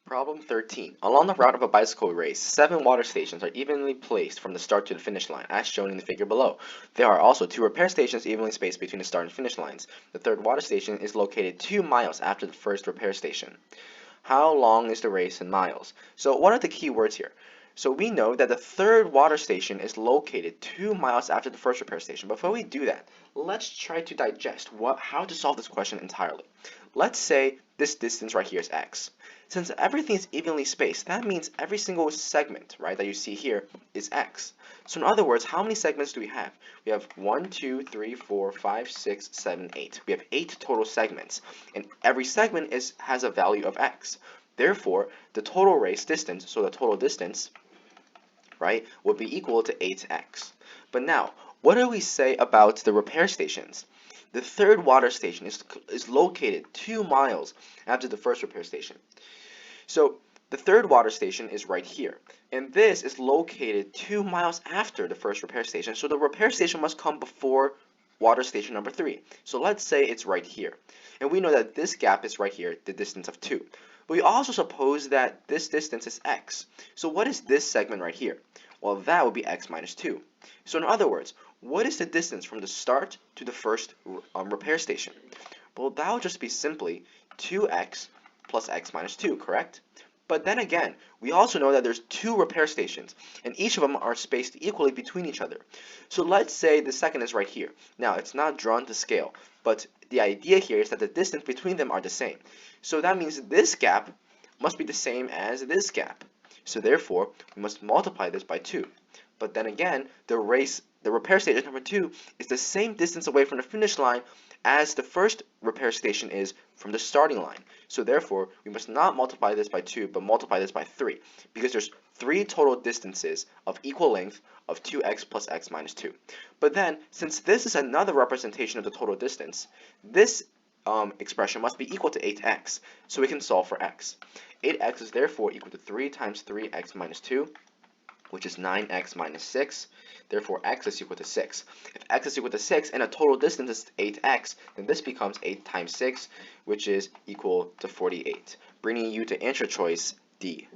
Problem 13. Along the route of a bicycle race, 7 water stations are evenly placed from the start to the finish line, as shown in the figure below. There are also 2 repair stations evenly spaced between the start and finish lines. The third water station is located 2 miles after the first repair station. How long is the race in miles? So what are the key words here? So we know that the third water station is located 2 miles after the first repair station. Before we do that, let's try to digest how to solve this question entirely. Let's say this distance right here is x. Since everything is evenly spaced, that means every single segment, right, that you see here is x. So in other words, how many segments do we have? We have 1, 2, 3, 4, 5, 6, 7, 8. We have 8 total segments, and every segment has a value of x. Therefore, the total race distance, so the total distance, right, would be equal to 8x. But now, what do we say about the repair stations? The third water station is located 2 miles after the first repair station. So the third water station is right here, and this is located 2 miles after the first repair station. So the repair station must come before water station number 3. So let's say it's right here. And we know that this gap is right here, the distance of 2. But we also suppose that this distance is x. So what is this segment right here? Well, that would be x minus 2. So in other words, what is the distance from the start to the first repair station? Well, that would just be simply 2x plus x minus 2, correct? But then again, we also know that there's 2 repair stations, and each of them are spaced equally between each other. So let's say the second is right here. Now, it's not drawn to scale, but the idea here is that the distance between them are the same. So that means this gap must be the same as this gap. So therefore, we must multiply this by 2. But then again, the repair station number 2 is the same distance away from the finish line as the first repair station is from the starting line. So therefore, we must not multiply this by 2, but multiply this by 3, because there's 3 total distances of equal length of 2x plus x minus 2. But then, since this is another representation of the total distance, this expression must be equal to 8x, so we can solve for x. 8x is therefore equal to 3 times 3x minus 2, which is 9x minus 6. Therefore, x is equal to 6. If x is equal to 6 and a total distance is 8x, then this becomes 8 times 6, which is equal to 48, bringing you to answer choice D.